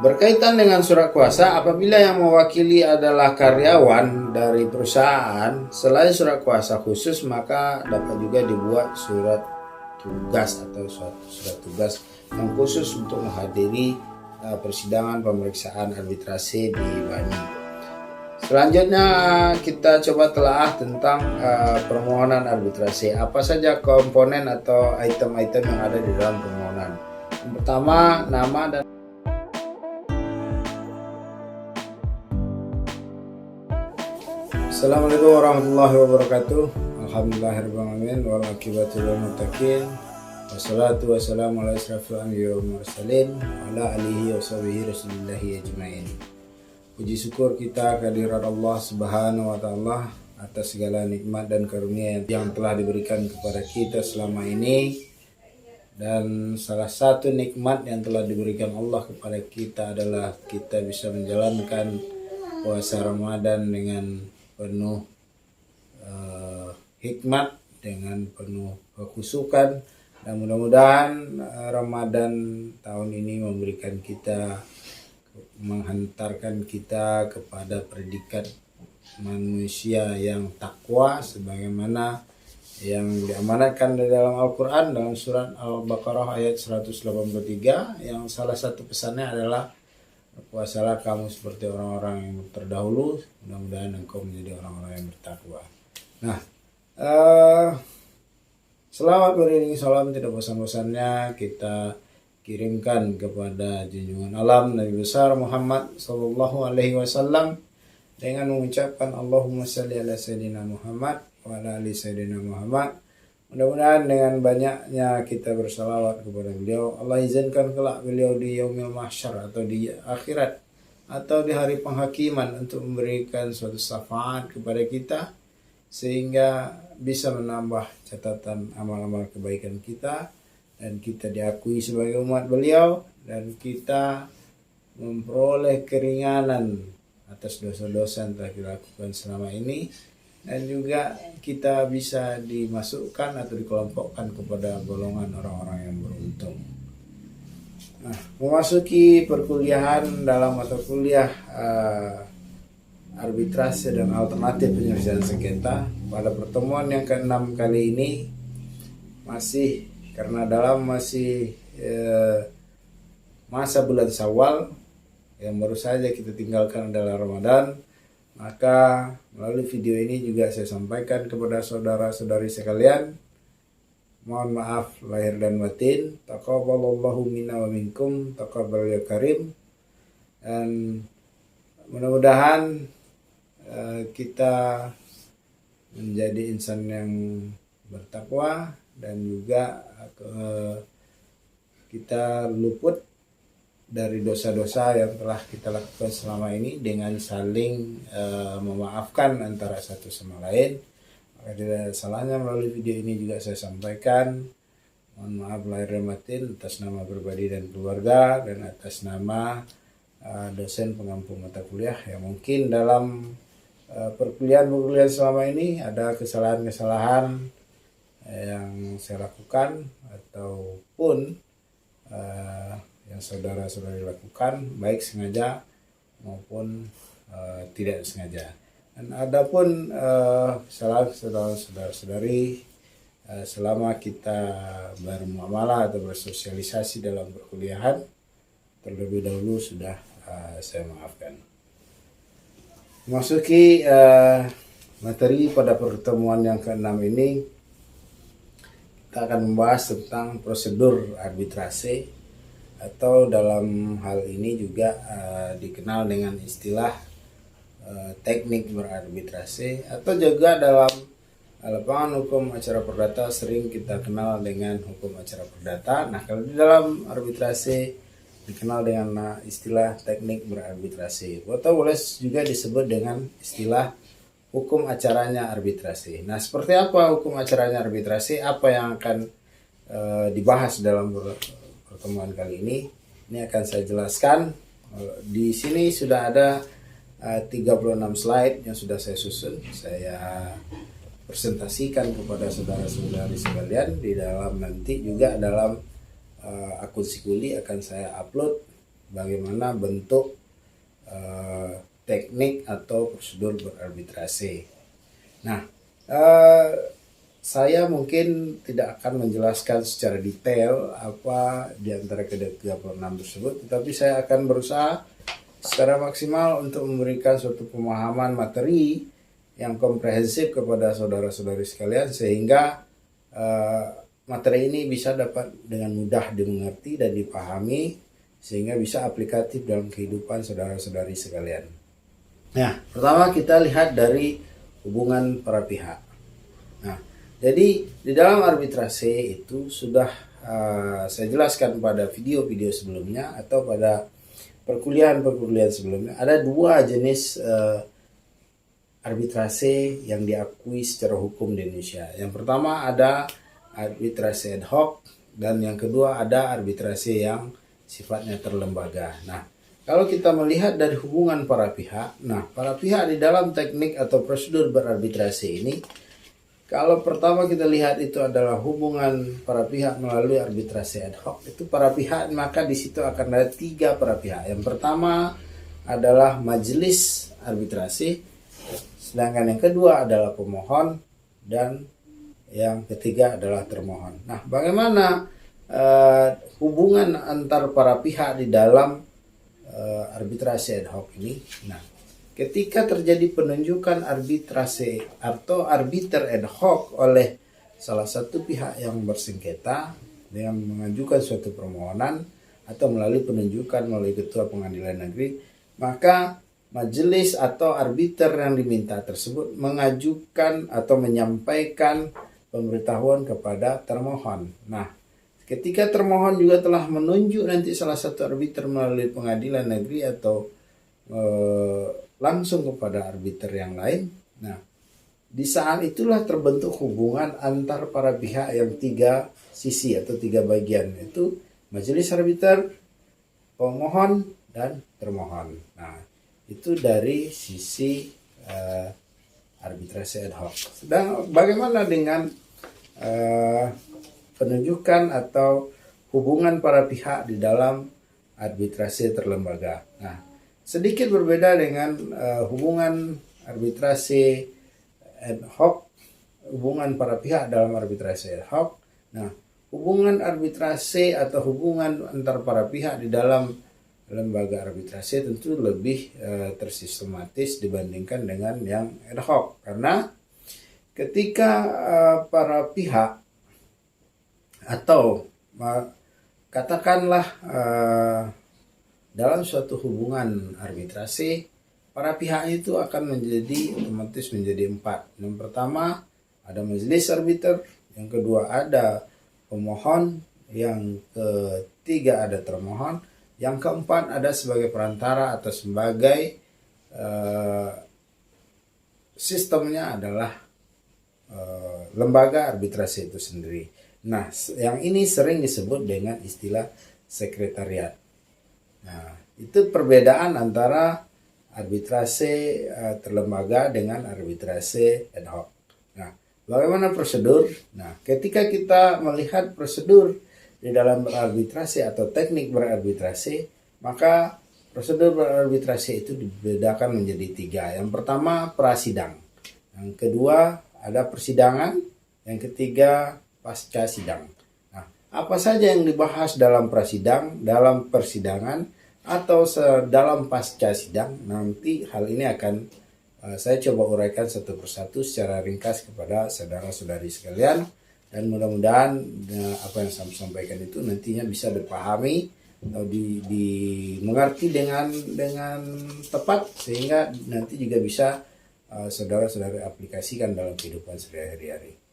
Berkaitan dengan surat kuasa, apabila yang mewakili adalah karyawan dari perusahaan, selain surat kuasa khusus, maka dapat juga dibuat surat tugas atau surat tugas yang khusus untuk menghadiri persidangan pemeriksaan arbitrase di Bani. Selanjutnya kita coba telah tentang permohonan arbitrase. Apa saja komponen atau item-item yang ada di dalam permohonan. Yang pertama, nama dan Assalamualaikum warahmatullahi wabarakatuh. Alhamdulillahirrahmanirrahim. Wal akibatu lil muttaqin. Wassalatu wassalamu ala asyrafil anbiya'i wal mursalin wa ala alihi wa sahbihi rasulillahi ajmain. Puji syukur kita kehadirat Allah Subhanahu wa taala atas segala nikmat dan karunia yang telah diberikan kepada kita selama ini. Dan salah satu nikmat yang telah diberikan Allah kepada kita adalah kita bisa menjalankan puasa Ramadan dengan penuh hikmat, dengan penuh kekhusyukan, dan mudah-mudahan Ramadan tahun ini menghantarkan kita kepada predikat manusia yang takwa sebagaimana yang diamanatkan di dalam Al-Quran dalam surat Al-Baqarah ayat 183, yang salah satu pesannya adalah puasalah kamu seperti orang-orang yang terdahulu, mudah-mudahan engkau menjadi orang-orang yang bertakwa. Nah, selawat beriringi salam tidak bosan-bosannya kita kirimkan kepada junjungan alam Nabi besar Muhammad Sallallahu Alaihi Wasallam dengan mengucapkan Allahumma salli ala Sayyidina Muhammad wa ala ali Sayyidina Muhammad. Mudah-mudahan dengan banyaknya kita bersalawat kepada beliau, Allah izinkan kelak beliau di yaumil mahsyar atau di akhirat atau di hari penghakiman untuk memberikan suatu syafaat kepada kita sehingga bisa menambah catatan amal-amal kebaikan kita dan kita diakui sebagai umat beliau dan kita memperoleh keringanan atas dosa-dosa yang telah dilakukan selama ini. Dan juga kita bisa dimasukkan atau dikelompokkan kepada golongan orang-orang yang beruntung. Nah, memasuki perkuliahan dalam mata kuliah arbitrase dan alternatif penyelesaian sengketa pada pertemuan yang ke-6 kali ini masih masa bulan Syawal yang baru saja kita tinggalkan adalah Ramadan. Maka melalui video ini juga saya sampaikan kepada saudara-saudari sekalian, mohon maaf lahir dan batin, taqabbalallahu minna wa minkum, taqabbal ya karim. Dan mudah-mudahan kita menjadi insan yang bertakwa dan juga kita luput dari dosa-dosa yang telah kita lakukan selama ini dengan saling memaafkan antara satu sama lain. Maka tidak ada salahnya melalui video ini juga saya sampaikan mohon maaf lahir dan batin atas nama pribadi dan keluarga dan atas nama dosen pengampu mata kuliah yang mungkin dalam perkuliahan selama ini ada kesalahan-kesalahan yang saya lakukan ataupun yang saudara-saudari lakukan baik sengaja maupun tidak sengaja. Dan adapun saudara-saudari selama kita bermuamalah atau bersosialisasi dalam perkuliahan terlebih dahulu sudah saya maafkan. Masuki materi pada pertemuan yang ke-6 ini kita akan membahas tentang prosedur arbitrase atau dalam hal ini juga dikenal dengan istilah teknik berarbitrase atau juga dalam lapangan hukum acara perdata sering kita kenal dengan hukum acara perdata. Nah, kalau di dalam arbitrase dikenal dengan istilah teknik berarbitrase atau boleh juga disebut dengan istilah hukum acaranya arbitrase. Nah, seperti apa hukum acaranya arbitrase? Apa yang akan dibahas dalam pertemuan kali ini akan saya jelaskan. Di sini sudah ada 36 slide yang sudah saya susun, saya presentasikan kepada saudara-saudari sekalian di dalam nanti juga dalam akun Sikuli akan saya upload bagaimana bentuk teknik atau prosedur berarbitrase. Nah, saya mungkin tidak akan menjelaskan secara detail apa di antara ke-36 tersebut, tetapi saya akan berusaha secara maksimal untuk memberikan suatu pemahaman materi yang komprehensif kepada saudara-saudari sekalian, sehingga materi ini bisa dapat dengan mudah dimengerti dan dipahami, sehingga bisa aplikatif dalam kehidupan saudara-saudari sekalian. Nah, pertama kita lihat dari hubungan para pihak. Nah, jadi di dalam arbitrase itu sudah saya jelaskan pada video-video sebelumnya atau pada perkuliahan sebelumnya, ada dua jenis arbitrase yang diakui secara hukum di Indonesia. Yang pertama ada arbitrase ad hoc, dan yang kedua ada arbitrase yang sifatnya terlembaga. Nah, kalau kita melihat dari hubungan para pihak, para pihak di dalam teknik atau prosedur berarbitrase ini, kalau pertama kita lihat itu adalah hubungan para pihak melalui arbitrase ad hoc, itu para pihak, maka di situ akan ada tiga para pihak. Yang pertama adalah majelis arbitrase, sedangkan yang kedua adalah pemohon, dan yang ketiga adalah termohon. Nah, bagaimana hubungan antar para pihak di dalam arbitrase ad hoc ini? Nah, ketika terjadi penunjukan arbitrase atau arbiter ad hoc oleh salah satu pihak yang bersengketa dengan mengajukan suatu permohonan atau melalui penunjukan melalui ketua pengadilan negeri, maka majelis atau arbiter yang diminta tersebut mengajukan atau menyampaikan pemberitahuan kepada termohon. Nah, ketika termohon juga telah menunjuk nanti salah satu arbiter melalui pengadilan negeri atau langsung kepada arbiter yang lain. Nah, di saat itulah terbentuk hubungan antar para pihak yang tiga sisi atau tiga bagian, yaitu majelis arbiter, pemohon, dan termohon. Nah, itu dari sisi arbitrase ad hoc. Sedang bagaimana dengan penunjukan atau hubungan para pihak di dalam arbitrase terlembaga? Nah, sedikit berbeda dengan hubungan arbitrase ad hoc, hubungan para pihak dalam arbitrase ad hoc. Nah, hubungan arbitrase atau hubungan antar para pihak di dalam lembaga arbitrase tentu lebih tersistematis dibandingkan dengan yang ad hoc, karena ketika para pihak atau katakanlah dalam suatu hubungan arbitrase, para pihak itu akan otomatis menjadi empat. Yang pertama ada majelis arbiter, yang kedua ada pemohon, yang ketiga ada termohon, yang keempat ada sebagai perantara atau sebagai sistemnya adalah lembaga arbitrase itu sendiri. Nah, yang ini sering disebut dengan istilah sekretariat. Nah, itu perbedaan antara arbitrase terlembaga dengan arbitrase ad hoc. Nah, bagaimana prosedur? Nah, ketika kita melihat prosedur di dalam berarbitrase atau teknik berarbitrase, maka prosedur berarbitrase itu dibedakan menjadi tiga. Yang pertama prasidang, yang kedua ada persidangan, yang ketiga pasca sidang. Nah, apa saja yang dibahas dalam prasidang, dalam persidangan, atau dalam pasca sidang, nanti hal ini akan saya coba uraikan satu persatu secara ringkas kepada saudara-saudari sekalian, dan mudah-mudahan apa yang saya sampaikan itu nantinya bisa dipahami atau dimengerti dengan tepat, sehingga nanti juga bisa saudara-saudari aplikasikan dalam kehidupan sehari-hari.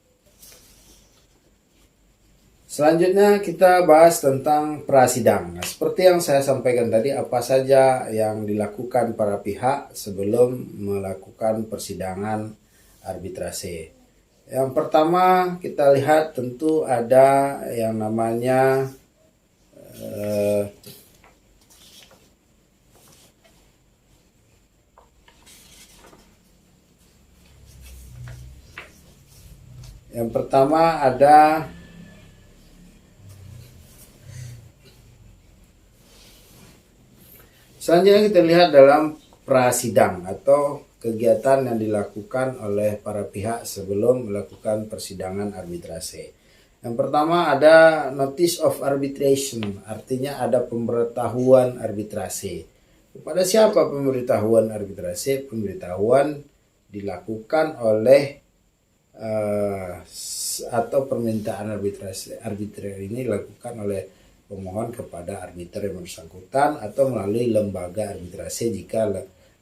Selanjutnya kita bahas tentang prasidang. Nah, seperti yang saya sampaikan tadi, apa saja yang dilakukan para pihak sebelum melakukan persidangan arbitrase. Yang pertama kita lihat tentu ada yang namanya yang pertama ada Selanjutnya kita lihat dalam prasidang atau kegiatan yang dilakukan oleh para pihak sebelum melakukan persidangan arbitrase. Yang pertama ada notice of arbitration, artinya ada pemberitahuan arbitrase. Kepada siapa pemberitahuan arbitrase? Pemberitahuan dilakukan oleh atau permintaan arbitrase ini dilakukan oleh pemohon kepada arbiter yang bersangkutan atau melalui lembaga arbitrase jika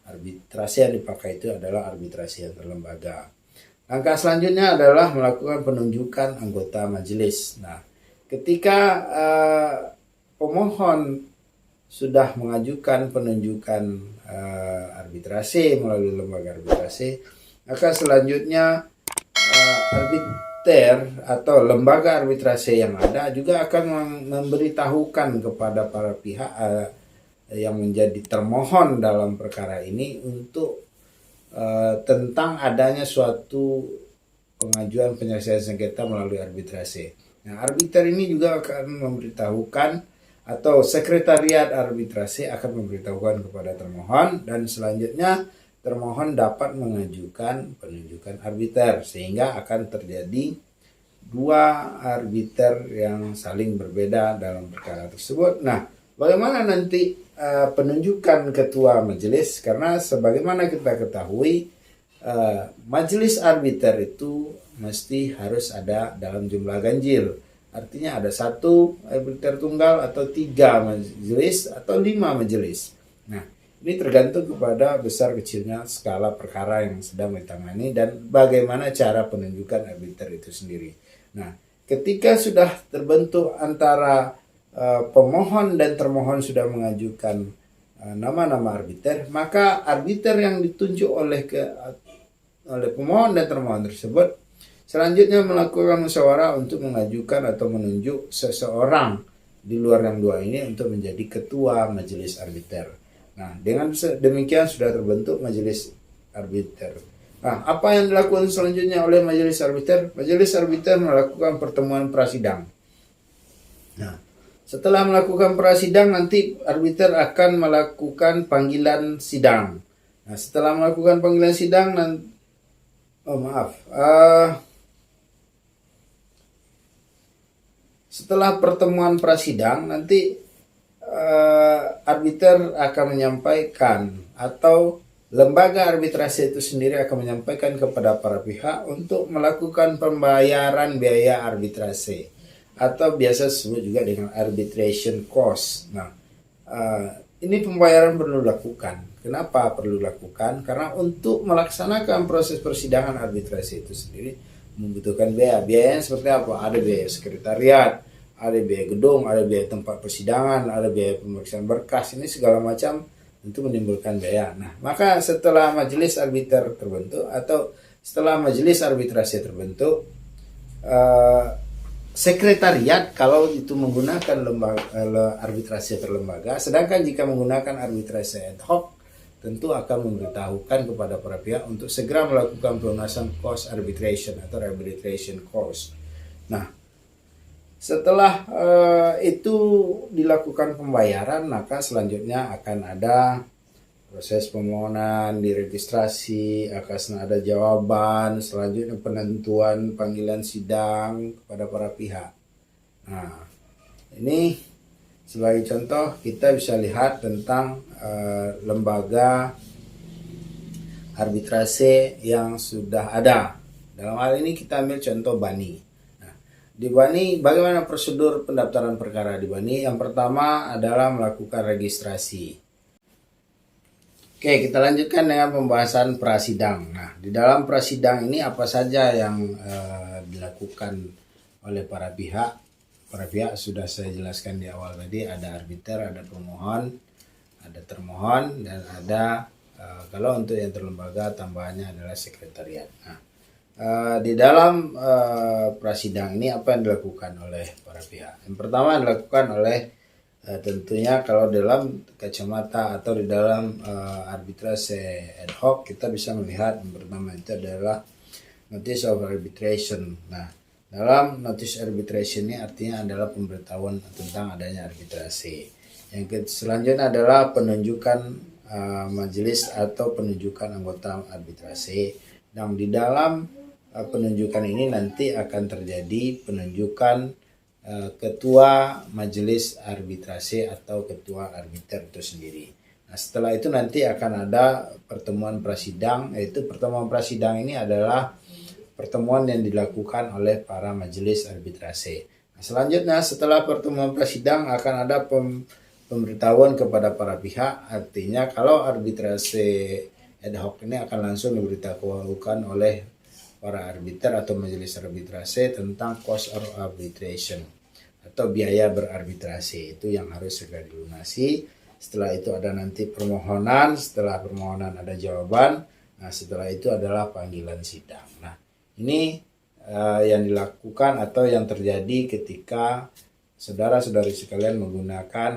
arbitrase yang dipakai itu adalah arbitrase yang terlembaga. Langkah selanjutnya adalah melakukan penunjukan anggota majelis. Nah, ketika pemohon sudah mengajukan penunjukan arbitrase melalui lembaga arbitrase, maka selanjutnya arbiter atau lembaga arbitrase yang ada juga akan memberitahukan kepada para pihak yang menjadi termohon dalam perkara ini untuk tentang adanya suatu pengajuan penyelesaian sengketa melalui arbitrase. Nah, arbiter ini juga akan memberitahukan atau sekretariat arbitrase akan memberitahukan kepada termohon dan selanjutnya termohon dapat mengajukan penunjukan arbiter sehingga akan terjadi dua arbiter yang saling berbeda dalam perkara tersebut. Nah, bagaimana nanti penunjukan ketua majelis? Karena sebagaimana kita ketahui majelis arbiter itu mesti harus ada dalam jumlah ganjil. Artinya ada 1 arbiter tunggal atau 3 majelis atau 5 majelis. Nah, ini tergantung kepada besar kecilnya skala perkara yang sedang ditangani dan bagaimana cara penunjukan arbiter itu sendiri. Nah, ketika sudah terbentuk antara pemohon dan termohon sudah mengajukan nama-nama arbiter, maka arbiter yang ditunjuk oleh pemohon dan termohon tersebut selanjutnya melakukan musyawarah untuk mengajukan atau menunjuk seseorang di luar yang dua ini untuk menjadi ketua majelis arbiter. Nah, dengan demikian sudah terbentuk majelis arbiter. Nah, apa yang dilakukan selanjutnya oleh majelis arbiter? Majelis arbiter melakukan pertemuan prasidang. Nah, setelah melakukan prasidang nanti arbiter akan melakukan panggilan sidang. Nah, setelah melakukan panggilan sidang setelah pertemuan prasidang nanti arbiter akan menyampaikan atau lembaga arbitrase itu sendiri akan menyampaikan kepada para pihak untuk melakukan pembayaran biaya arbitrase atau biasa disebut juga dengan arbitration cost. Nah, ini pembayaran perlu dilakukan. Kenapa perlu dilakukan? Karena untuk melaksanakan proses persidangan arbitrase itu sendiri membutuhkan biaya. Biayanya seperti apa? Ada biaya sekretariat, ada biaya gedung, ada biaya tempat persidangan, ada biaya pemeriksaan berkas, ini segala macam tentu menimbulkan biaya. Nah, maka setelah majelis arbiter terbentuk atau setelah majelis arbitrase terbentuk, sekretariat kalau itu menggunakan lembaga arbitrase terlembaga, sedangkan jika menggunakan arbitrase ad hoc tentu akan memberitahukan kepada para pihak untuk segera melakukan pelunasan cost arbitration atau arbitration cost. Nah, setelah itu dilakukan pembayaran, maka selanjutnya akan ada proses permohonan diregistrasi, akan ada jawaban, selanjutnya penentuan panggilan sidang kepada para pihak. Nah, ini sebagai contoh kita bisa lihat tentang lembaga arbitrase yang sudah ada. Dalam hal ini kita ambil contoh BANI. Di BANI, bagaimana prosedur pendaftaran perkara di BANI? Yang pertama adalah melakukan registrasi. Oke, kita lanjutkan dengan pembahasan prasidang. Nah, di dalam prasidang ini apa saja yang dilakukan oleh para pihak? Para pihak sudah saya jelaskan di awal tadi, ada arbiter, ada pemohon, ada termohon, dan ada kalau untuk yang terlembaga tambahannya adalah sekretariat. Nah, di dalam prasidang ini apa yang dilakukan oleh para pihak? Yang pertama dilakukan oleh tentunya kalau dalam kacamata atau di dalam arbitrase ad hoc kita bisa melihat yang pertama itu adalah notice of arbitration. Nah, dalam notice arbitration ini artinya adalah pemberitahuan tentang adanya arbitrase. Selanjutnya adalah penunjukan majelis atau penunjukan anggota arbitrase. Dan di dalam penunjukan ini nanti akan terjadi penunjukan ketua majelis arbitrase atau ketua arbiter itu sendiri. Nah, setelah itu nanti akan ada pertemuan prasidang, yaitu pertemuan prasidang ini adalah pertemuan yang dilakukan oleh para majelis arbitrase. Nah, selanjutnya setelah pertemuan prasidang akan ada pemberitahuan kepada para pihak, artinya kalau arbitrase ad hoc ini akan langsung diberitahukan oleh para arbiter atau majelis arbitrase tentang cost of arbitration atau biaya berarbitrase, itu yang harus segera dilunasi. Setelah itu ada nanti permohonan, setelah permohonan ada jawaban, nah setelah itu adalah panggilan sidang. Nah ini yang dilakukan atau yang terjadi ketika saudara-saudari sekalian menggunakan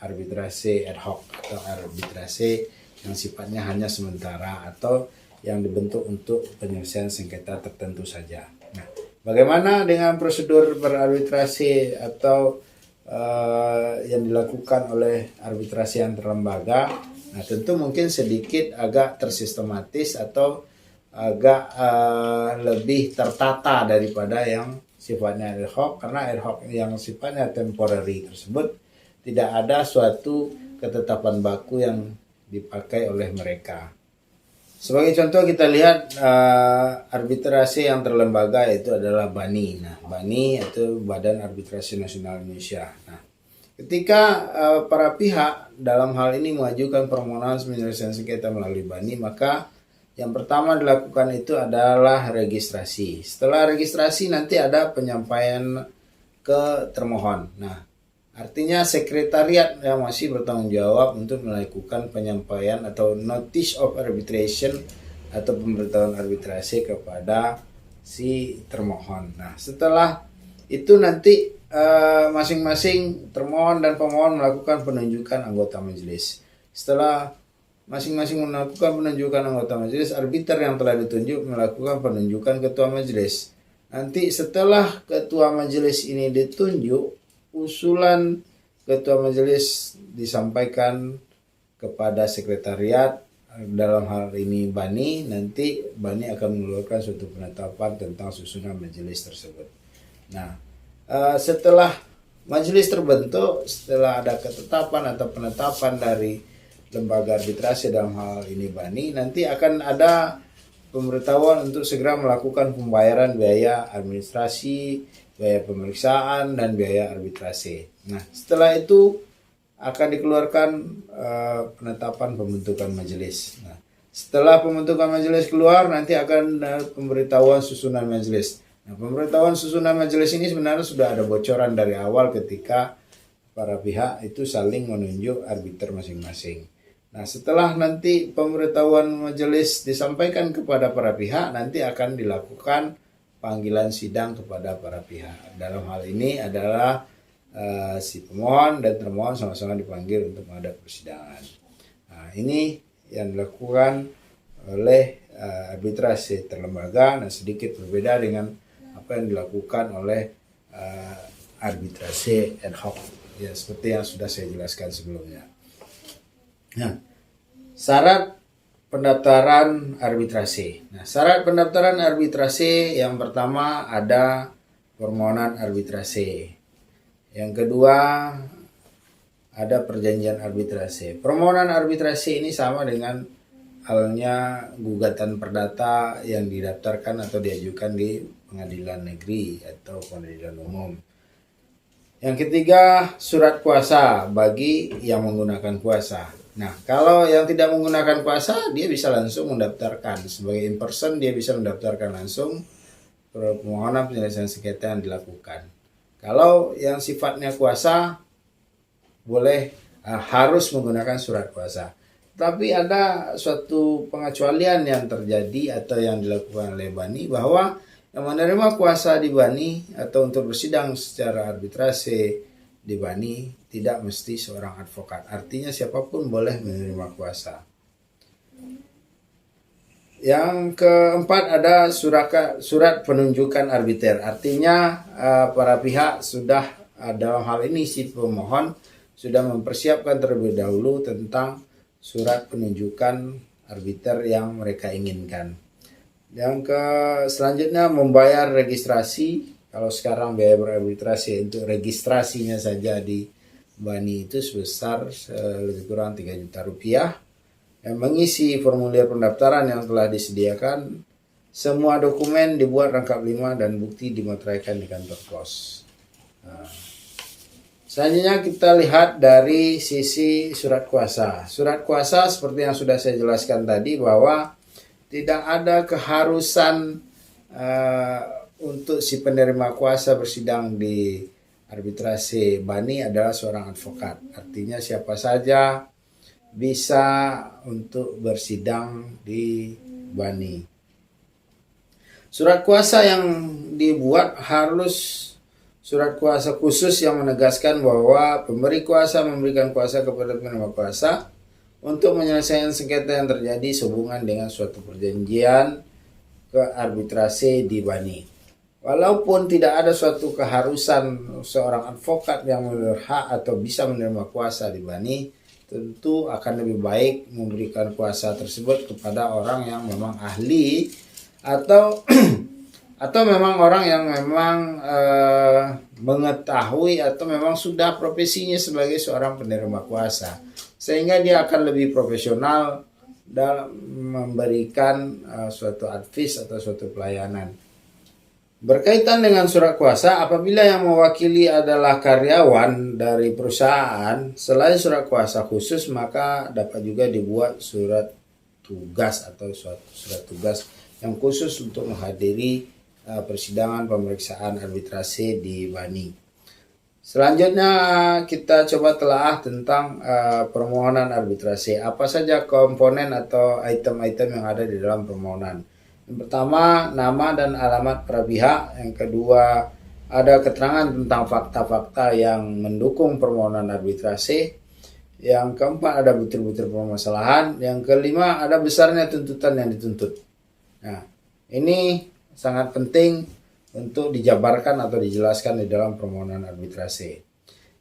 arbitrase ad hoc atau arbitrase yang sifatnya hanya sementara atau yang dibentuk untuk penyelesaian sengketa tertentu saja. Nah, bagaimana dengan prosedur berarbitrase atau yang dilakukan oleh arbitrase yang terlembaga? Nah, tentu mungkin sedikit agak tersistematis atau agak lebih tertata daripada yang sifatnya ad hoc, karena ad hoc yang sifatnya temporary tersebut tidak ada suatu ketetapan baku yang dipakai oleh mereka. Sebagai contoh kita lihat arbitrase yang terlembaga itu adalah BANI. Nah, BANI itu Badan Arbitrase Nasional Indonesia. Nah, ketika para pihak dalam hal ini mengajukan permohonan penyelesaian sengketa melalui BANI, maka yang pertama dilakukan itu adalah registrasi. Setelah registrasi nanti ada penyampaian ke termohon. Nah, artinya sekretariat yang masih bertanggung jawab untuk melakukan penyampaian atau notice of arbitration atau pemberitahuan arbitrase kepada si termohon. Nah, setelah itu nanti masing-masing termohon dan pemohon melakukan penunjukan anggota majelis. Setelah masing-masing melakukan penunjukan anggota majelis, arbiter yang telah ditunjuk melakukan penunjukan ketua majelis. Nanti setelah ketua majelis ini ditunjuk, usulan ketua majelis disampaikan kepada sekretariat, dalam hal ini BANI. Nanti BANI akan mengeluarkan suatu penetapan tentang susunan majelis tersebut. Nah, setelah majelis terbentuk, setelah ada ketetapan atau penetapan dari lembaga arbitrase dalam hal ini BANI, nanti akan ada pemberitahuan untuk segera melakukan pembayaran biaya administrasi, biaya pemeriksaan, dan biaya arbitrase. Nah, setelah itu akan dikeluarkan penetapan pembentukan majelis. Nah, setelah pembentukan majelis keluar, nanti akan pemberitahuan susunan majelis. Nah, pemberitahuan susunan majelis ini sebenarnya sudah ada bocoran dari awal ketika para pihak itu saling menunjuk arbiter masing-masing. Nah, setelah nanti pemberitahuan majelis disampaikan kepada para pihak, nanti akan dilakukan panggilan sidang kepada para pihak. Dalam hal ini adalah si pemohon dan termohon sama-sama dipanggil untuk menghadap persidangan. Nah, ini yang dilakukan oleh arbitrase terlembaga, dan sedikit berbeda dengan apa yang dilakukan oleh arbitrase ad hoc, ya seperti yang sudah saya jelaskan sebelumnya. Nah, syarat pendaftaran arbitrase. Nah, syarat pendaftaran arbitrase yang pertama ada permohonan arbitrase. Yang kedua ada perjanjian arbitrase. Permohonan arbitrase ini sama dengan halnya gugatan perdata yang didaftarkan atau diajukan di pengadilan negeri atau pengadilan umum. Yang ketiga, surat kuasa bagi yang menggunakan kuasa. Nah, kalau yang tidak menggunakan kuasa, dia bisa langsung mendaftarkan. Sebagai in person, dia bisa mendaftarkan langsung permohonan penyelesaian sengketa yang dilakukan. Kalau yang sifatnya kuasa, boleh harus menggunakan surat kuasa. Tapi ada suatu pengecualian yang terjadi atau yang dilakukan oleh BANI, bahwa yang menerima kuasa di BANI atau untuk bersidang secara arbitrase di BANI tidak mesti seorang advokat. Artinya siapapun boleh menerima kuasa. Yang keempat ada surat penunjukan arbiter. Artinya para pihak sudah dalam hal ini si pemohon sudah mempersiapkan terlebih dahulu tentang surat penunjukan arbiter yang mereka inginkan. Yang selanjutnya membayar registrasi. Kalau sekarang biaya berarbitrasi untuk registrasinya saja di BANI itu sebesar lebih kurang 3 juta rupiah. Dan mengisi formulir pendaftaran yang telah disediakan, semua dokumen dibuat lengkap 5 dan bukti dimateraikan di kantor pos. Selanjutnya kita lihat dari sisi surat kuasa. Surat kuasa seperti yang sudah saya jelaskan tadi bahwa tidak ada keharusan untuk si penerima kuasa bersidang di arbitrasi BANI adalah seorang advokat. Artinya siapa saja bisa untuk bersidang di BANI. Surat kuasa yang dibuat harus surat kuasa khusus yang menegaskan bahwa pemberi kuasa memberikan kuasa kepada penerima kuasa untuk menyelesaikan sengketa yang terjadi sehubungan dengan suatu perjanjian ke arbitrasi di BANI. Walaupun tidak ada suatu keharusan seorang advokat yang berhak atau bisa menerima kuasa di BANI, tentu akan lebih baik memberikan kuasa tersebut kepada orang yang memang ahli atau atau memang orang yang memang mengetahui atau memang sudah profesinya sebagai seorang penerima kuasa, sehingga dia akan lebih profesional dalam memberikan suatu advice atau suatu pelayanan. Berkaitan dengan surat kuasa, apabila yang mewakili adalah karyawan dari perusahaan, selain surat kuasa khusus maka dapat juga dibuat surat tugas atau surat tugas yang khusus untuk menghadiri persidangan pemeriksaan arbitrasi di BANI. Selanjutnya kita coba telah tentang permohonan arbitrasi. Apa saja komponen atau item-item yang ada di dalam permohonan. Yang pertama, nama dan alamat para pihak. Yang kedua, ada keterangan tentang fakta-fakta yang mendukung permohonan arbitrasi. Yang keempat, ada butir-butir permasalahan. Yang kelima, ada besarnya tuntutan yang dituntut. Nah, ini sangat penting untuk dijabarkan atau dijelaskan di dalam permohonan arbitrasi.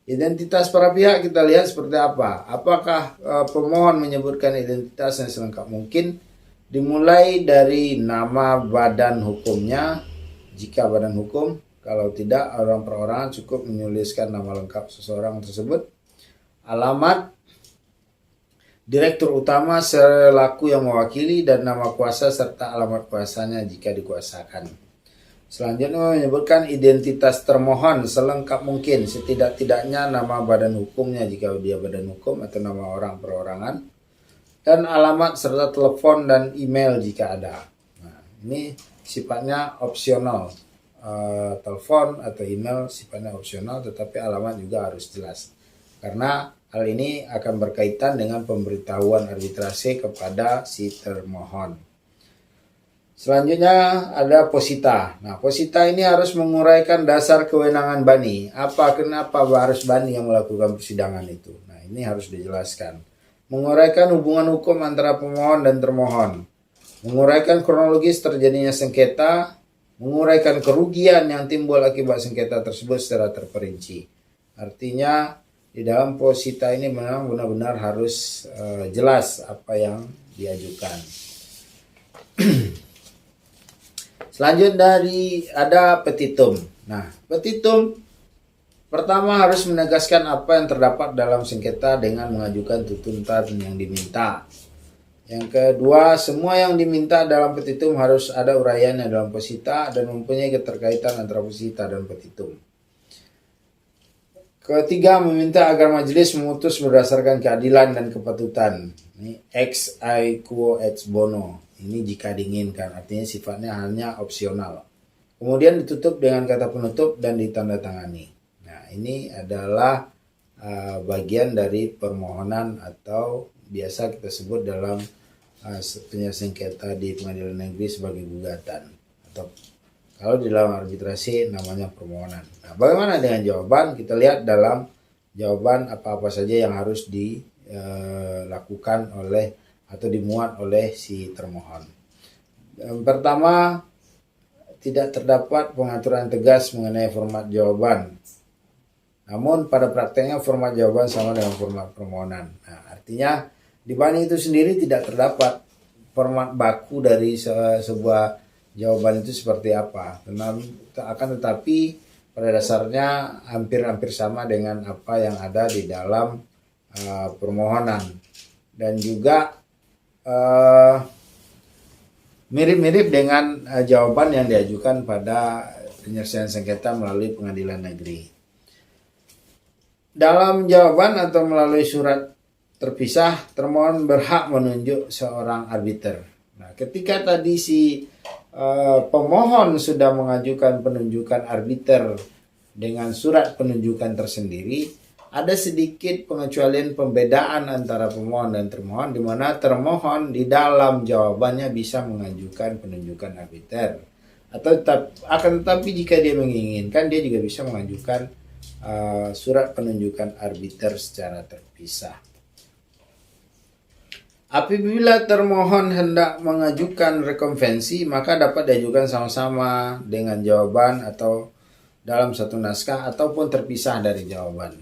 Identitas para pihak kita lihat seperti apa. Apakah pemohon menyebutkan identitasnya selengkap mungkin, dimulai dari nama badan hukumnya, jika badan hukum. Kalau tidak, orang perorangan cukup menuliskan nama lengkap seseorang tersebut, alamat, direktur utama selaku yang mewakili, dan nama kuasa serta alamat kuasanya jika dikuasakan. Selanjutnya menyebutkan identitas termohon selengkap mungkin, setidak-tidaknya nama badan hukumnya jika dia badan hukum atau nama orang perorangan, dan alamat serta telepon dan email jika ada. Nah, ini sifatnya opsional. Telepon atau email sifatnya opsional, tetapi alamat juga harus jelas. Karena hal ini akan berkaitan dengan pemberitahuan arbitrasi kepada si termohon. Selanjutnya ada posita. Nah, posita ini harus menguraikan dasar kewenangan BANI. Kenapa harus BANI yang melakukan persidangan itu? Nah, ini harus dijelaskan. Menguraikan hubungan hukum antara pemohon dan termohon. Menguraikan kronologis terjadinya sengketa. Menguraikan kerugian yang timbul akibat sengketa tersebut secara terperinci. Artinya di dalam posita ini memang benar-benar harus jelas apa yang diajukan. Selanjutnya ada petitum. Nah, petitum pertama harus menegaskan apa yang terdapat dalam sengketa dengan mengajukan tuntutan yang diminta. Yang kedua, semua yang diminta dalam petitum harus ada uraiannya dalam posita dan mempunyai keterkaitan antara posita dan petitum. Ketiga, meminta agar majelis memutus berdasarkan keadilan dan kepatutan. Ini ex aequo ex bono. Ini jika diinginkan, artinya sifatnya hanya opsional. Kemudian ditutup dengan kata penutup dan ditandatangani. Nah, ini adalah bagian dari permohonan atau biasa kita sebut dalam penyelesaian sengketa di pengadilan negeri sebagai gugatan, atau kalau di dalam arbitrasi namanya permohonan. Nah, bagaimana dengan jawaban? Kita lihat dalam jawaban apa-apa saja yang harus dilakukan oleh atau dimuat oleh si termohon. Yang pertama, tidak terdapat pengaturan tegas mengenai format jawaban. Namun pada prakteknya format jawaban sama dengan format permohonan. Nah, artinya di Bani itu sendiri tidak terdapat format baku dari sebuah jawaban itu seperti apa. Akan tetapi pada dasarnya hampir-hampir sama dengan apa yang ada di dalam permohonan. Dan juga mirip-mirip dengan jawaban yang diajukan pada penyelesaian sengketa melalui pengadilan negeri. Dalam jawaban atau melalui surat terpisah, termohon berhak menunjuk seorang arbiter. Nah, ketika tadi si pemohon sudah mengajukan penunjukan arbiter dengan surat penunjukan tersendiri, ada sedikit pengecualian pembedaan antara pemohon dan termohon, di mana termohon di dalam jawabannya bisa mengajukan penunjukan arbiter. Akan tetapi jika dia menginginkan, dia juga bisa mengajukan surat penunjukan arbiter secara terpisah. Apabila termohon hendak mengajukan rekonvensi, maka dapat diajukan sama-sama dengan jawaban atau dalam satu naskah ataupun terpisah dari jawaban.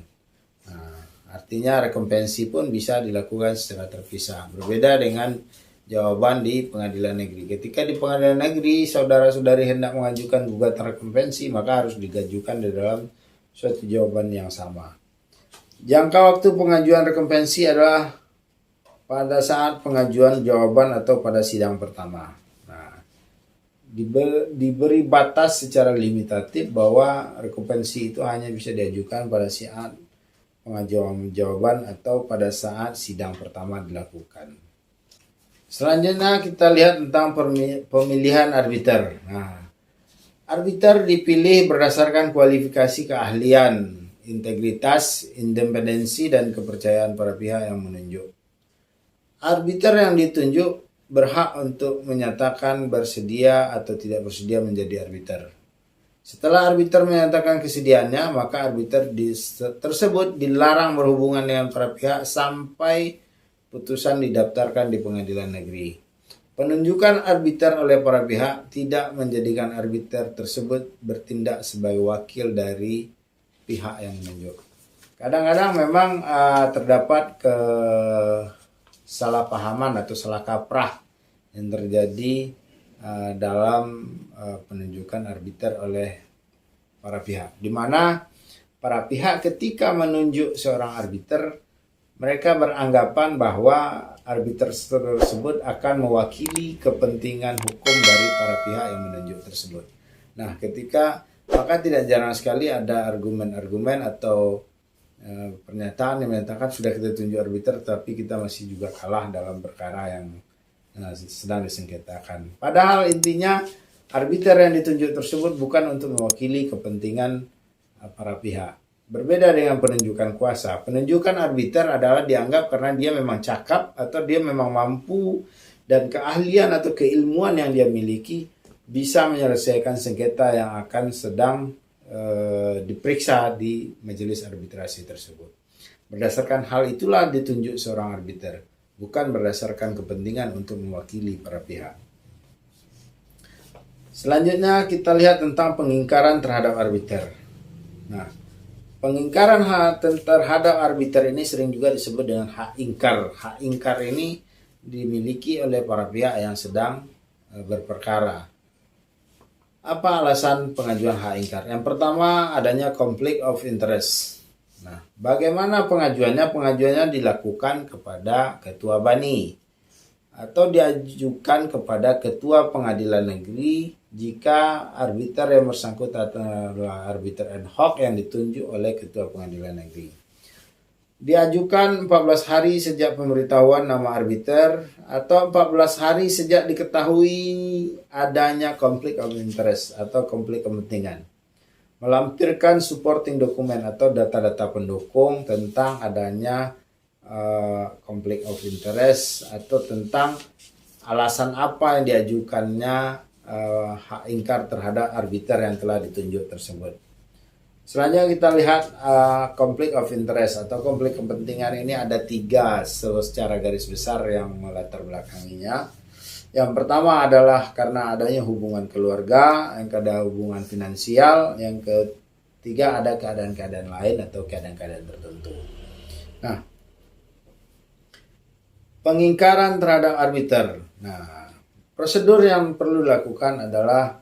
Nah, artinya rekonvensi pun bisa dilakukan secara terpisah. Berbeda dengan jawaban di pengadilan negeri. Ketika di pengadilan negeri saudara-saudari hendak mengajukan gugatan rekonvensi, maka harus digajukan di dalam suatu jawaban yang sama. Jangka waktu pengajuan rekonvensi adalah pada saat pengajuan jawaban atau pada sidang pertama. Nah, diberi batas secara limitatif bahwa rekonvensi itu hanya bisa diajukan pada saat pengajuan jawaban atau pada saat sidang pertama dilakukan. Selanjutnya kita lihat tentang pemilihan arbiter. Nah, arbiter dipilih berdasarkan kualifikasi keahlian, integritas, independensi, dan kepercayaan para pihak yang menunjuk. Arbiter yang ditunjuk berhak untuk menyatakan bersedia atau tidak bersedia menjadi arbiter. Setelah arbiter menyatakan kesediaannya, maka arbiter tersebut dilarang berhubungan dengan para pihak sampai putusan didaftarkan di pengadilan negeri. Penunjukan arbiter oleh para pihak tidak menjadikan arbiter tersebut bertindak sebagai wakil dari pihak yang menunjuk. Kadang-kadang memang terdapat kesalahpahaman atau salah kaprah yang terjadi dalam penunjukan arbiter oleh para pihak, di mana para pihak ketika menunjuk seorang arbiter, mereka beranggapan bahwa arbiter tersebut akan mewakili kepentingan hukum dari para pihak yang menunjuk tersebut. Nah, maka tidak jarang sekali ada argumen-argumen atau pernyataan yang menyatakan sudah kita tunjuk arbiter tapi kita masih juga kalah dalam perkara yang sedang disengketakan. Padahal intinya arbiter yang ditunjuk tersebut bukan untuk mewakili kepentingan para pihak. Berbeda dengan penunjukan kuasa. Penunjukan arbiter adalah dianggap karena dia memang cakap atau dia memang mampu dan keahlian atau keilmuan yang dia miliki bisa menyelesaikan sengketa yang akan sedang diperiksa di majelis arbitrasi tersebut. Berdasarkan hal itulah ditunjuk seorang arbiter, bukan berdasarkan kepentingan untuk mewakili para pihak. Selanjutnya kita lihat tentang pengingkaran terhadap arbiter. Nah, pengingkaran terhadap arbiter ini sering juga disebut dengan hak ingkar. Hak ingkar ini dimiliki oleh para pihak yang sedang berperkara. Apa alasan pengajuan hak ingkar? Yang pertama, adanya conflict of interest. Nah, bagaimana pengajuannya? Pengajuannya dilakukan kepada ketua Bani atau diajukan kepada ketua pengadilan negeri jika arbiter yang bersangkutan adalah arbiter ad hoc yang ditunjuk oleh ketua pengadilan negeri. Diajukan 14 hari sejak pemberitahuan nama arbiter atau 14 hari sejak diketahui adanya conflict of interest atau konflik kepentingan. Melampirkan supporting dokumen atau data-data pendukung tentang adanya conflict of interest atau tentang alasan apa yang diajukannya hak ingkar terhadap arbiter yang telah ditunjuk tersebut. Selanjutnya kita lihat conflict of interest atau konflik kepentingan ini ada 3 secara garis besar yang melatar belakanginya. Yang pertama adalah karena adanya hubungan keluarga, yang kedua hubungan finansial, yang Tiga, ada keadaan-keadaan lain atau keadaan-keadaan tertentu. Nah, pengingkaran terhadap arbiter. Nah, prosedur yang perlu dilakukan adalah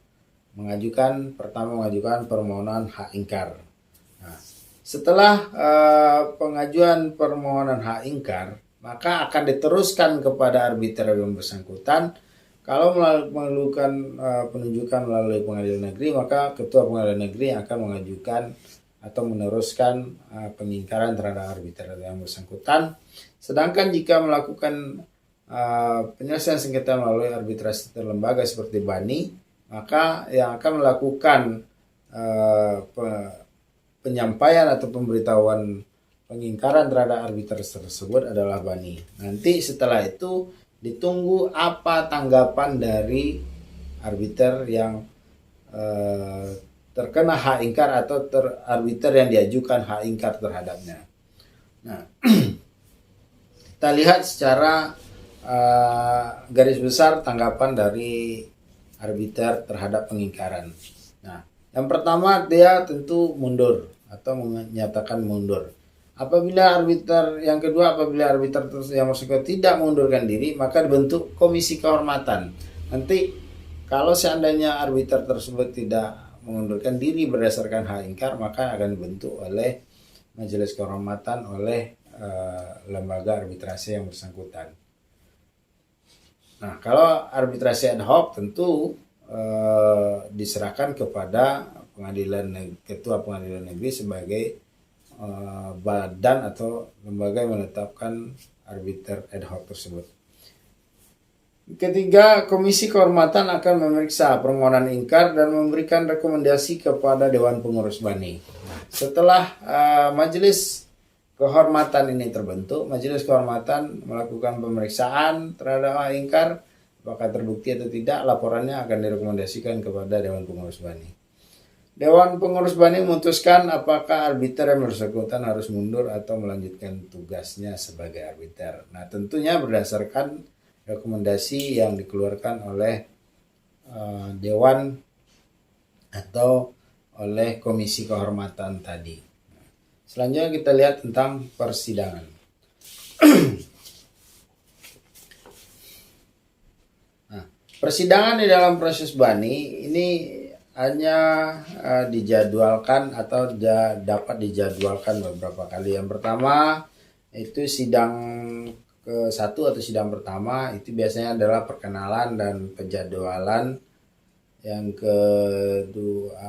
pertama mengajukan permohonan hak ingkar. Nah, setelah pengajuan permohonan hak ingkar, maka akan diteruskan kepada arbiter yang bersangkutan. Kalau melakukan penunjukan melalui pengadilan negeri, maka ketua pengadilan negeri akan mengajukan atau meneruskan pengingkaran terhadap arbiter yang bersangkutan. Sedangkan jika melakukan penyelesaian sengketa melalui arbitrasi terlembaga seperti BANI, maka yang akan melakukan penyampaian atau pemberitahuan pengingkaran terhadap arbiter tersebut adalah BANI. Nanti setelah itu ditunggu apa tanggapan dari arbiter yang terkena hak ingkar atau arbiter yang diajukan hak ingkar terhadapnya. Nah, kita lihat secara garis besar tanggapan dari arbiter terhadap pengingkaran. Nah, yang pertama dia tentu mundur atau menyatakan mundur. Apabila arbiter yang maksudnya tidak mengundurkan diri, maka dibentuk komisi kehormatan. Nanti kalau seandainya arbiter tersebut tidak mengundurkan diri berdasarkan hak ingkar, maka akan dibentuk oleh majelis kehormatan oleh lembaga arbitrasi yang bersangkutan. Nah, kalau arbitrasi ad hoc tentu diserahkan kepada ketua pengadilan negeri sebagai badan atau lembaga yang menetapkan arbiter ad hoc tersebut. Ketiga, komisi kehormatan akan memeriksa permohonan ingkar dan memberikan rekomendasi kepada Dewan Pengurus BANI. Setelah majelis kehormatan ini terbentuk, majelis kehormatan melakukan pemeriksaan terhadap ingkar, apakah terbukti atau tidak, laporannya akan direkomendasikan kepada Dewan Pengurus BANI. Dewan Pengurus BANI memutuskan apakah arbiter yang bersangkutan harus mundur atau melanjutkan tugasnya sebagai arbiter. Nah, tentunya berdasarkan rekomendasi yang dikeluarkan oleh Dewan atau oleh komisi kehormatan tadi. Selanjutnya kita lihat tentang persidangan. Nah, persidangan di dalam proses BANI ini hanya dijadwalkan atau dapat dijadwalkan beberapa kali. Yang pertama itu sidang ke-1 atau sidang pertama, itu biasanya adalah perkenalan dan penjadwalan. Yang kedua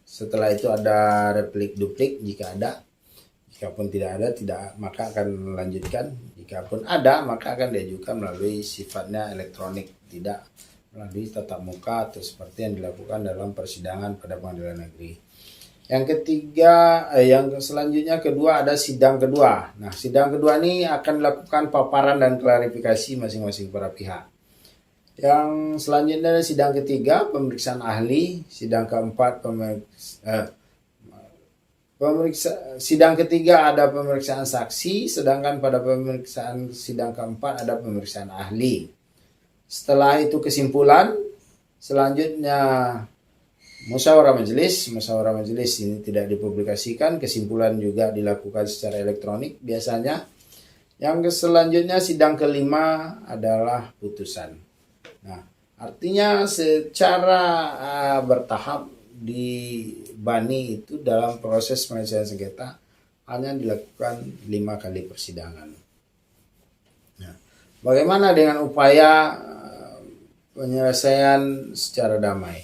setelah itu ada replik duplik jika ada. Jikapun tidak ada, maka akan melanjutkan. Jikapun ada, maka akan diajukan melalui sifatnya elektronik, tidak melalui tatap muka atau seperti yang dilakukan dalam persidangan pada pengadilan negeri. Yang ketiga, kedua ada sidang kedua. Nah, sidang kedua ini akan dilakukan paparan dan klarifikasi masing-masing para pihak. Yang selanjutnya ada sidang ketiga, pemeriksaan ahli. Sidang keempat sidang ketiga ada pemeriksaan saksi, sedangkan pada pemeriksaan sidang keempat ada pemeriksaan ahli. Setelah itu kesimpulan, selanjutnya musyawarah majelis ini tidak dipublikasikan, kesimpulan juga dilakukan secara elektronik biasanya. Yang selanjutnya sidang kelima adalah putusan. Nah, artinya secara bertahap di BANI itu dalam proses penyelesaian sengketa hanya dilakukan 5 kali persidangan. Nah, bagaimana dengan upaya penyelesaian secara damai?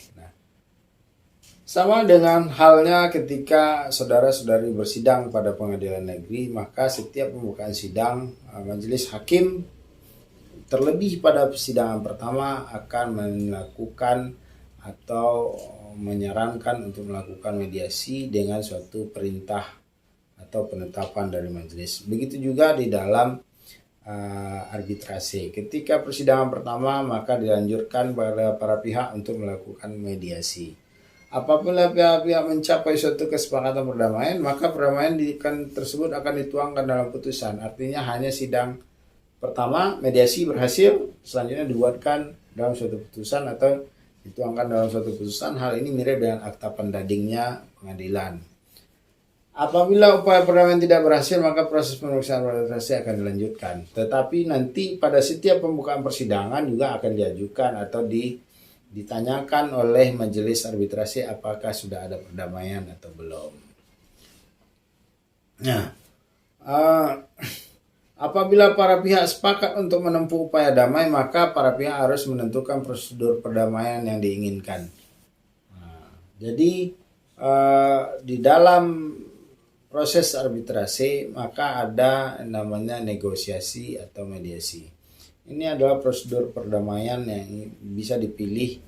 Sama dengan halnya ketika saudara-saudari bersidang pada pengadilan negeri, maka setiap pembukaan sidang, majelis hakim terlebih pada persidangan pertama akan melakukan atau menyarankan untuk melakukan mediasi dengan suatu perintah atau penetapan dari majelis. Begitu juga di dalam arbitrasi. Ketika persidangan pertama, maka dianjurkan pada para pihak untuk melakukan mediasi. Apabila pihak-pihak mencapai suatu kesepakatan perdamaian, maka perdamaian tersebut akan dituangkan dalam putusan. Artinya hanya sidang pertama mediasi berhasil, selanjutnya dibuatkan dalam suatu putusan atau dituangkan dalam suatu putusan. Hal ini mirip dengan akta pendadingnya pengadilan. Apabila upaya perdamaian tidak berhasil, maka proses pemeriksaan arbitrasi akan dilanjutkan. Tetapi nanti pada setiap pembukaan persidangan juga akan diajukan atau ditanyakan oleh majelis arbitrasi apakah sudah ada perdamaian atau belum. Nah, apabila para pihak sepakat untuk menempuh upaya damai, maka para pihak harus menentukan prosedur perdamaian yang diinginkan. Nah, jadi di dalam proses arbitrasi maka ada namanya negosiasi atau mediasi. Ini adalah prosedur perdamaian yang bisa dipilih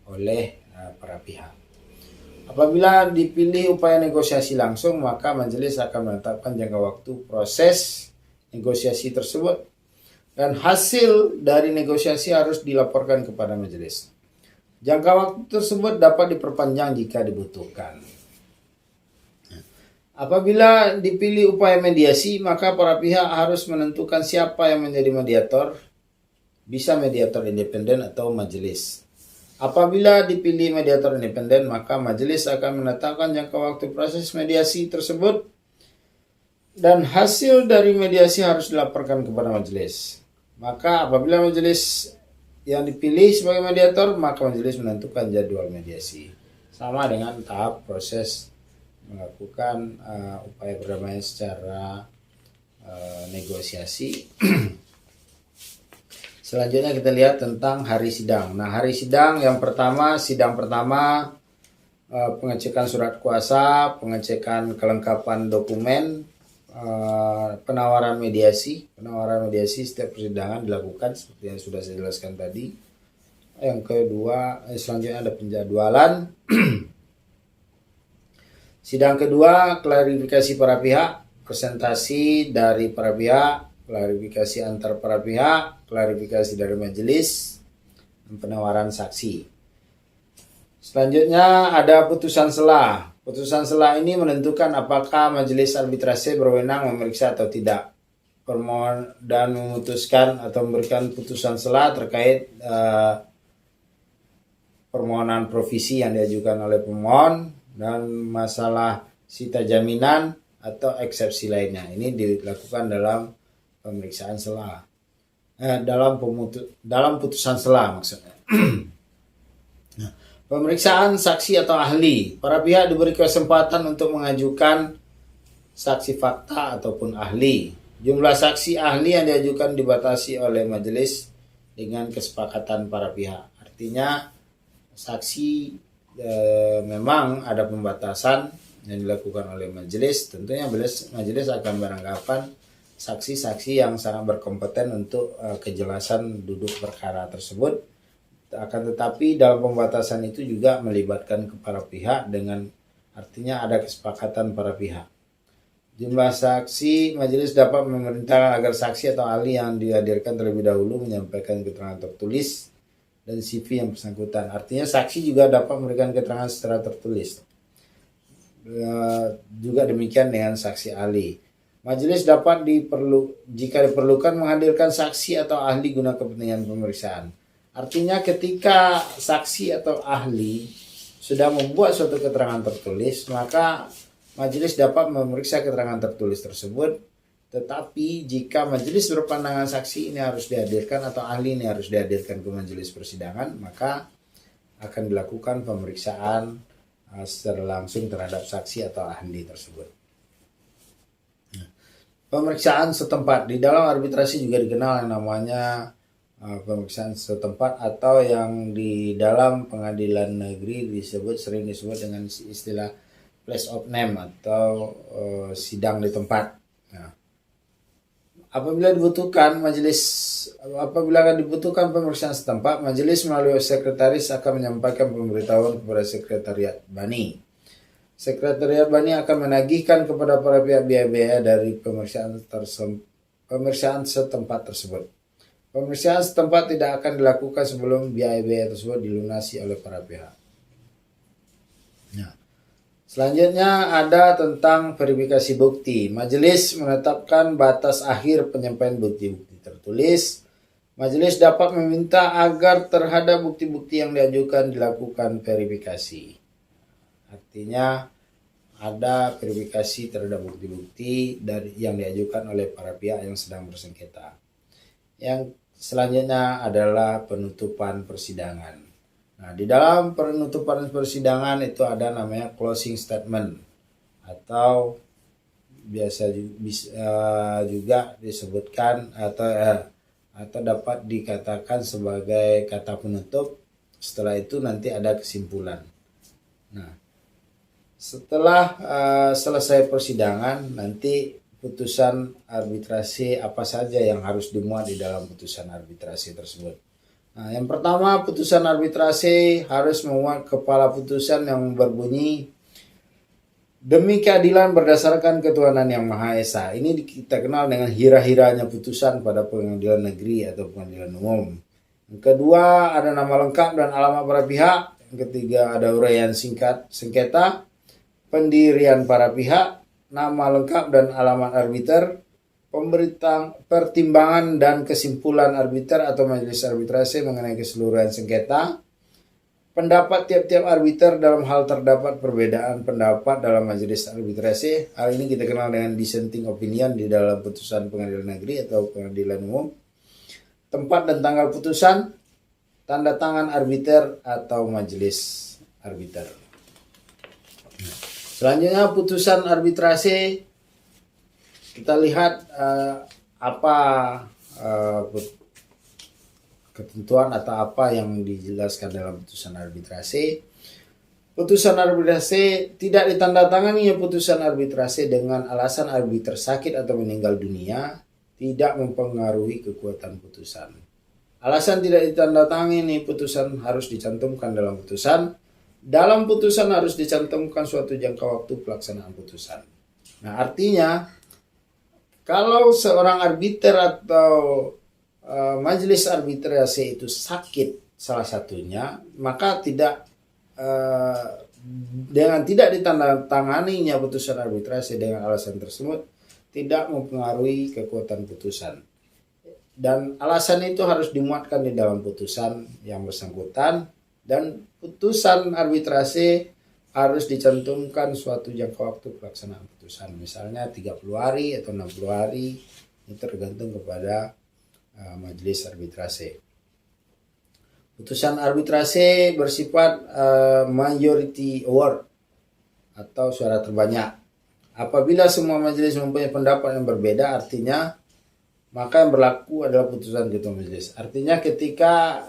oleh para pihak. Apabila dipilih upaya negosiasi langsung, maka majelis akan menetapkan jangka waktu proses negosiasi tersebut dan hasil dari negosiasi harus dilaporkan kepada majelis. Jangka waktu tersebut dapat diperpanjang jika dibutuhkan. Apabila dipilih upaya mediasi, maka para pihak harus menentukan siapa yang menjadi mediator, bisa mediator independen atau majelis. Apabila dipilih mediator independen, maka majelis akan menetapkan jangka waktu proses mediasi tersebut dan hasil dari mediasi harus dilaporkan kepada majelis. Maka apabila majelis yang dipilih sebagai mediator, maka majelis menentukan jadwal mediasi. Sama dengan tahap proses melakukan upaya perdamaian secara negosiasi. Selanjutnya kita lihat tentang hari sidang. Nah, hari sidang yang pertama, sidang pertama pengecekan surat kuasa, pengecekan kelengkapan dokumen, penawaran mediasi. Penawaran mediasi setiap persidangan dilakukan seperti yang sudah saya jelaskan tadi. Yang kedua, selanjutnya ada penjadwalan. Sidang kedua, klarifikasi para pihak, presentasi dari para pihak, klarifikasi antar para pihak, klarifikasi dari majelis, dan penawaran saksi. Selanjutnya ada putusan sela. Putusan sela ini menentukan apakah majelis arbitrasi berwenang memeriksa atau tidak. Permohon dan memutuskan atau memberikan putusan sela terkait permohonan provisi yang diajukan oleh pemohon dan masalah sita jaminan atau eksepsi lainnya. Ini dilakukan dalam pemeriksaan sela. Dalam putusan sela maksudnya. Pemeriksaan saksi atau ahli. Para pihak diberi kesempatan untuk mengajukan saksi fakta ataupun ahli. Jumlah saksi ahli yang diajukan dibatasi oleh majelis dengan kesepakatan para pihak. Artinya saksi memang ada pembatasan yang dilakukan oleh majelis. Tentunya majelis akan beranggapan saksi-saksi yang sangat berkompeten untuk kejelasan duduk perkara tersebut. Akan tetapi dalam pembatasan itu juga melibatkan para pihak dengan artinya ada kesepakatan para pihak. Jumlah saksi, majelis dapat memerintahkan agar saksi atau ahli yang dihadirkan terlebih dahulu menyampaikan keterangan tertulis dan CV yang bersangkutan. Artinya saksi juga dapat memberikan keterangan secara tertulis. Juga demikian dengan saksi ahli. Majelis dapat jika diperlukan menghadirkan saksi atau ahli guna kepentingan pemeriksaan. Artinya ketika saksi atau ahli sudah membuat suatu keterangan tertulis, maka majelis dapat memeriksa keterangan tertulis tersebut. Tetapi jika majelis berpandangan saksi ini harus dihadirkan atau ahli ini harus dihadirkan ke majelis persidangan, maka akan dilakukan pemeriksaan secara langsung terhadap saksi atau ahli tersebut. Pemeriksaan setempat. Di dalam arbitrasi juga dikenal yang namanya pemeriksaan setempat atau yang di dalam pengadilan negeri sering disebut dengan istilah place of name atau sidang di tempat. Nah, apabila akan dibutuhkan pemeriksaan setempat, majelis melalui sekretaris akan menyampaikan pemberitahuan kepada sekretariat Bani. Sekretariat Bani akan menagihkan kepada para pihak biaya-biaya dari pemeriksaan setempat tersebut. Pemeriksaan setempat tidak akan dilakukan sebelum biaya-biaya tersebut dilunasi oleh para pihak. Nah, selanjutnya ada tentang verifikasi bukti. Majelis menetapkan batas akhir penyampaian bukti-bukti tertulis Majelis dapat meminta agar terhadap bukti-bukti yang diajukan dilakukan verifikasi. Artinya ada verifikasi terhadap bukti-bukti dari yang diajukan oleh para pihak yang sedang bersengketa. Yang selanjutnya adalah penutupan persidangan. Nah, di dalam penutupan persidangan itu ada namanya closing statement atau biasa juga disebutkan atau dapat dikatakan sebagai kata penutup. Setelah itu nanti ada kesimpulan. Nah, setelah selesai persidangan, nanti putusan arbitrasi apa saja yang harus dimuat di dalam putusan arbitrasi tersebut. Nah, yang pertama, putusan arbitrasi harus memuat kepala putusan yang berbunyi, demi keadilan berdasarkan ketuhanan yang Maha Esa. Ini kita kenal dengan hira-hiranya putusan pada pengadilan negeri atau pengadilan umum. Yang kedua, ada nama lengkap dan alamat para pihak. Yang ketiga, ada uraian singkat sengketa, pendirian para pihak, nama lengkap dan alamat arbiter, pertimbangan dan kesimpulan arbiter atau majelis arbitrasi mengenai keseluruhan sengketa, pendapat tiap-tiap arbiter dalam hal terdapat perbedaan pendapat dalam majelis arbitrasi. Hal ini kita kenal dengan dissenting opinion di dalam putusan pengadilan negeri atau pengadilan umum. Tempat dan tanggal putusan, tanda tangan arbiter atau majelis arbiter. Selanjutnya putusan arbitrasi, kita lihat apa ketentuan atau apa yang dijelaskan dalam putusan arbitrasi. Putusan arbitrasi tidak ditandatangani putusan arbitrasi dengan alasan arbiter sakit atau meninggal dunia tidak mempengaruhi kekuatan putusan. Alasan tidak ditandatangani putusan harus dicantumkan dalam putusan. Dalam putusan harus dicantumkan suatu jangka waktu pelaksanaan putusan. Nah, artinya kalau seorang arbiter atau majelis arbitrasi itu sakit salah satunya, maka dengan tidak ditandatanganinya putusan arbitrasi dengan alasan tersebut tidak mempengaruhi kekuatan putusan. Dan alasan itu harus dimuatkan di dalam putusan yang bersangkutan, dan putusan arbitrasi harus dicantumkan suatu jangka waktu pelaksanaan putusan. Misalnya 30 hari atau 60 hari, itu tergantung kepada majelis arbitrasi. Putusan arbitrasi bersifat majority award atau suara terbanyak. Apabila semua majelis mempunyai pendapat yang berbeda, artinya maka yang berlaku adalah putusan ketua majelis. Artinya ketika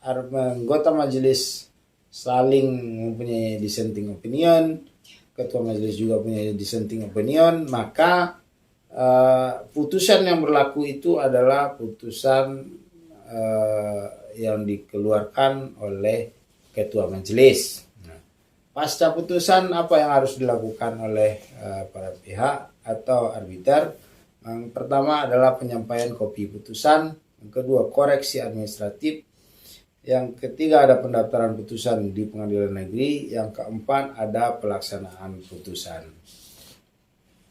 anggota majelis saling mempunyai dissenting opinion, ketua majelis juga punya dissenting opinion, maka putusan yang berlaku itu adalah putusan yang dikeluarkan oleh ketua majelis. Nah, pasca putusan apa yang harus dilakukan oleh para pihak atau arbiter? Yang pertama adalah penyampaian kopi putusan, yang kedua koreksi administratif, yang ketiga ada pendaftaran putusan di pengadilan negeri, yang keempat ada pelaksanaan putusan.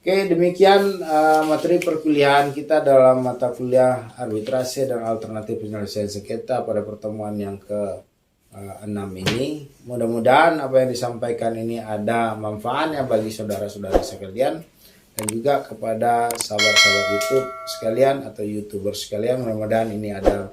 Oke, demikian materi perkuliahan kita dalam mata kuliah arbitrasi dan alternatif penyelesaian sengketa pada pertemuan yang ke-6 ini. Mudah-mudahan apa yang disampaikan ini ada manfaatnya bagi saudara-saudara sekalian dan juga kepada sahabat-sahabat YouTube sekalian atau YouTuber sekalian. Mudah-mudahan ini ada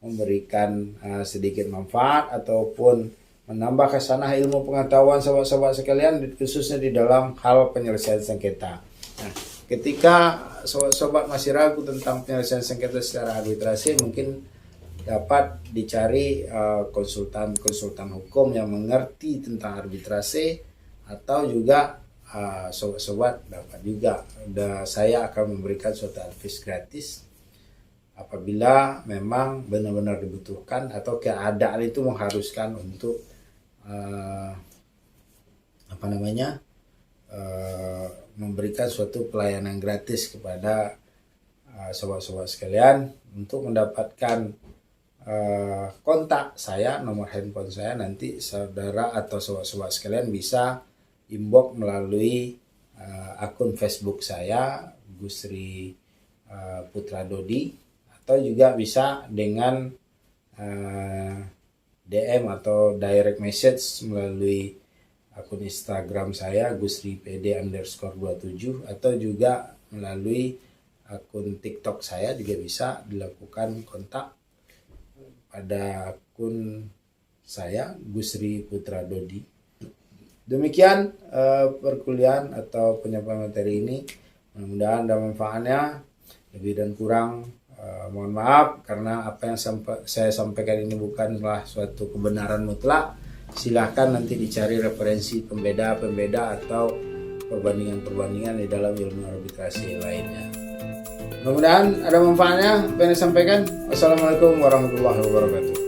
memberikan sedikit manfaat ataupun menambah khasanah ilmu pengetahuan sahabat-sahabat sekalian, khususnya di dalam hal penyelesaian sengketa. Nah, ketika sobat-sobat masih ragu tentang penyelesaian sengketa secara arbitrasi, mungkin dapat dicari konsultan hukum yang mengerti tentang arbitrasi, atau juga sobat-sobat dapat juga saya akan memberikan suatu advice gratis apabila memang benar-benar dibutuhkan atau keadaan itu mengharuskan untuk memberikan suatu pelayanan gratis kepada sobat-sobat sekalian. Untuk mendapatkan kontak saya, nomor handphone saya, nanti saudara atau sobat-sobat sekalian bisa inbox melalui akun Facebook saya, Gusri Putra Dodi, atau juga bisa dengan DM atau direct message melalui akun Instagram saya gusripd_27 atau juga melalui akun TikTok saya juga bisa dilakukan kontak pada akun saya Gusri Putra Dodi. Demikian perkuliahan atau penyampaian materi ini, mudah-mudahan ada manfaatnya. Lebih dan kurang mohon maaf karena apa yang saya sampaikan ini bukanlah suatu kebenaran mutlak. Silahkan nanti dicari referensi pembeda atau perbandingan-perbandingan di dalam ilmu arbitrasi lainnya. Mudah-mudahan ada manfaatnya apa yang disampaikan. Wassalamualaikum warahmatullahi wabarakatuh.